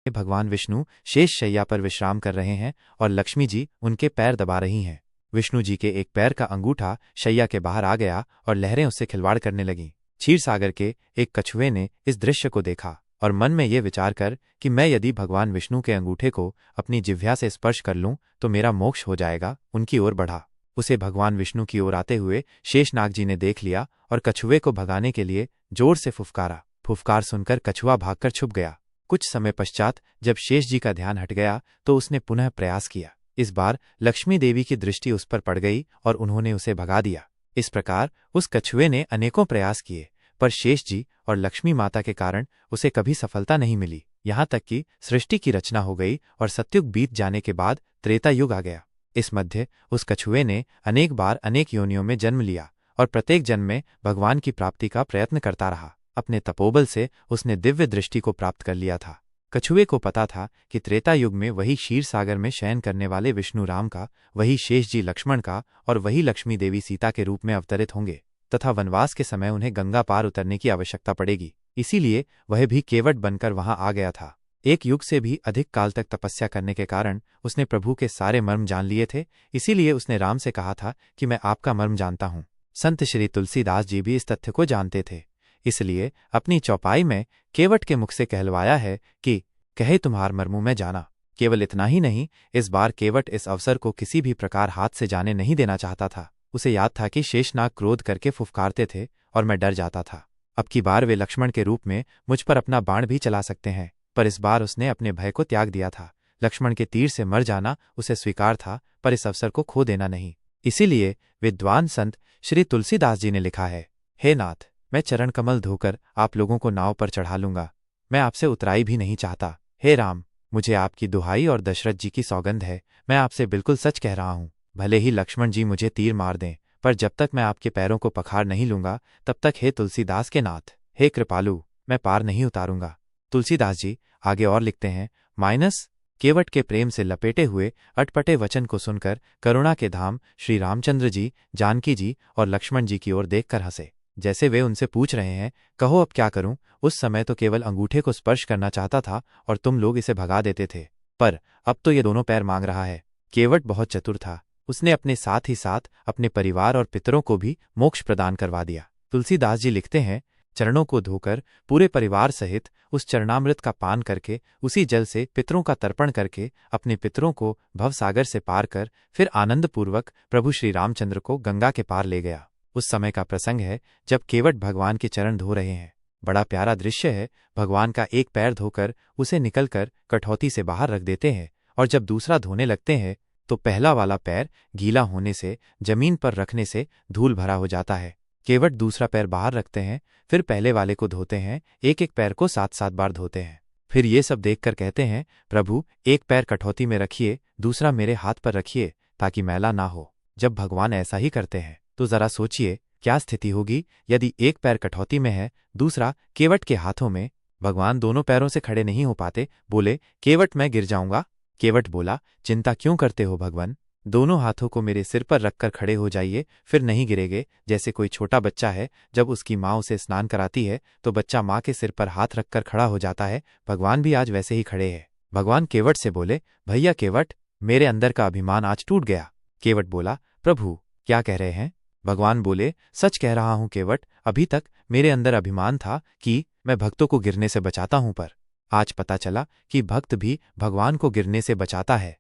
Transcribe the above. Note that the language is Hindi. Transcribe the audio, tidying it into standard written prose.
भगवान विष्णु शेष शैया पर विश्राम कर रहे हैं और लक्ष्मी जी उनके पैर दबा रही हैं। विष्णु जी के एक पैर का अंगूठा शैया के बाहर आ गया और लहरें उससे खिलवाड़ करने लगीं। क्षीर सागर के एक कछुए ने इस दृश्य को देखा और मन में ये विचार कर कि मैं यदि भगवान विष्णु के अंगूठे को अपनी जिह्वा से स्पर्श कर लूं तो मेरा मोक्ष हो जाएगा, उनकी ओर बढ़ा। उसे भगवान विष्णु की ओर आते हुए शेषनाग जी ने देख लिया और कछुए को भगाने के लिए जोर से फुफकारा। फुफकार सुनकर कछुआ भागकर छुप गया। कुछ समय पश्चात जब शेष जी का ध्यान हट गया तो उसने पुनः प्रयास किया। इस बार लक्ष्मी देवी की दृष्टि उस पर पड़ गई और उन्होंने उसे भगा दिया। इस प्रकार उस कछुए ने अनेकों प्रयास किए, पर शेष जी और लक्ष्मी माता के कारण उसे कभी सफलता नहीं मिली। यहाँ तक कि सृष्टि की रचना हो गई और सतयुग बीत जाने के बाद त्रेता युग आ गया। इस मध्य उस कछुए ने अनेक बार अनेक योनियों में जन्म लिया और प्रत्येक जन्म में भगवान की प्राप्ति का प्रयत्न करता रहा। अपने तपोबल से उसने दिव्य दृष्टि को प्राप्त कर लिया था। कछुए को पता था कि त्रेता युग में वही क्षीर सागर में शयन करने वाले विष्णु राम का, वही शेष जी लक्ष्मण का और वही लक्ष्मी देवी सीता के रूप में अवतरित होंगे तथा वनवास के समय उन्हें गंगा पार उतरने की आवश्यकता पड़ेगी। इसीलिए वह भी केवट बनकर वहां आ गया था। एक युग से भी अधिक काल तक तपस्या करने के कारण उसने प्रभु के सारे मर्म जान लिए थे। इसीलिए उसने राम से कहा था कि मैं आपका मर्म जानता हूँ। संत श्री तुलसीदास जी भी इस तथ्य को जानते थे, इसलिए अपनी चौपाई में केवट के मुख से कहलवाया है कि कहे तुम्हार मर्मू में जाना। केवल इतना ही नहीं, इस बार केवट इस अवसर को किसी भी प्रकार हाथ से जाने नहीं देना चाहता था। उसे याद था कि शेषनाग क्रोध करके फुफकारते थे और मैं डर जाता था। अब की बार वे लक्ष्मण के रूप में मुझ पर अपना बाण भी चला सकते हैं, पर इस बार उसने अपने भय को त्याग दिया था। लक्ष्मण के तीर से मर जाना उसे स्वीकार था, पर इस अवसर को खो देना नहीं। इसीलिए विद्वान संत श्री तुलसीदास जी ने लिखा है, हे नाथ, मैं चरण कमल धोकर आप लोगों को नाव पर चढ़ा लूंगा। मैं आपसे उतराई भी नहीं चाहता। हे राम, मुझे आपकी दुहाई और दशरथ जी की सौगंध है, मैं आपसे बिल्कुल सच कह रहा हूँ। भले ही लक्ष्मण जी मुझे तीर मार दें, पर जब तक मैं आपके पैरों को पखार नहीं लूंगा तब तक हे तुलसीदास के नाथ, हे कृपालु, मैं पार नहीं उतारूंगा। तुलसीदास जी आगे और लिखते हैं, माइनस केवट के प्रेम से लपेटे हुए अटपटे वचन को सुनकर करुणा के धाम श्री रामचंद्र जी, जानकी जी और लक्ष्मण जी की ओर देखकर हंसे, जैसे वे उनसे पूछ रहे हैं, कहो अब क्या करूं। उस समय तो केवल अंगूठे को स्पर्श करना चाहता था और तुम लोग इसे भगा देते थे, पर अब तो ये दोनों पैर मांग रहा है। केवट बहुत चतुर था, उसने अपने साथ ही साथ अपने परिवार और पितरों को भी मोक्ष प्रदान करवा दिया। तुलसीदास जी लिखते हैं, चरणों को धोकर पूरे परिवार सहित उस चरणामृत का पान करके उसी जल से पितरों का तर्पण करके अपने पितरों को भवसागर से पार कर फिर आनंदपूर्वक प्रभु श्री रामचंद्र को गंगा के पार ले गया। उस समय का प्रसंग है जब केवट भगवान के चरण धो रहे हैं। बड़ा प्यारा दृश्य है। भगवान का एक पैर धोकर उसे निकलकर कठौती से बाहर रख देते हैं और जब दूसरा धोने लगते हैं तो पहला वाला पैर गीला होने से जमीन पर रखने से धूल भरा हो जाता है। केवट दूसरा पैर बाहर रखते हैं, फिर पहले वाले को धोते हैं, एक एक पैर को 7-7 बार धोते हैं। फिर ये सब देखकर कहते हैं, प्रभु एक पैर कठौती में रखिए, दूसरा मेरे हाथ पर रखिए ताकि मैला ना हो। जब भगवान ऐसा ही करते हैं तो जरा सोचिए क्या स्थिति होगी यदि एक पैर कठौती में है, दूसरा केवट के हाथों में। भगवान दोनों पैरों से खड़े नहीं हो पाते, बोले, केवट मैं गिर जाऊंगा। केवट बोला, चिंता क्यों करते हो भगवान, दोनों हाथों को मेरे सिर पर रखकर खड़े हो जाइए, फिर नहीं गिरेगे। जैसे कोई छोटा बच्चा है, जब उसकी माँ उसे स्नान कराती है तो बच्चा माँ के सिर पर हाथ रखकर खड़ा हो जाता है, भगवान भी आज वैसे ही खड़े हैं। भगवान केवट से बोले, भैया केवट, मेरे अंदर का अभिमान आज टूट गया। केवट बोला, प्रभु क्या कह रहे हैं। भगवान बोले, सच कह रहा हूं केवट, अभी तक मेरे अंदर अभिमान था कि मैं भक्तों को गिरने से बचाता हूं, पर आज पता चला कि भक्त भी भगवान को गिरने से बचाता है।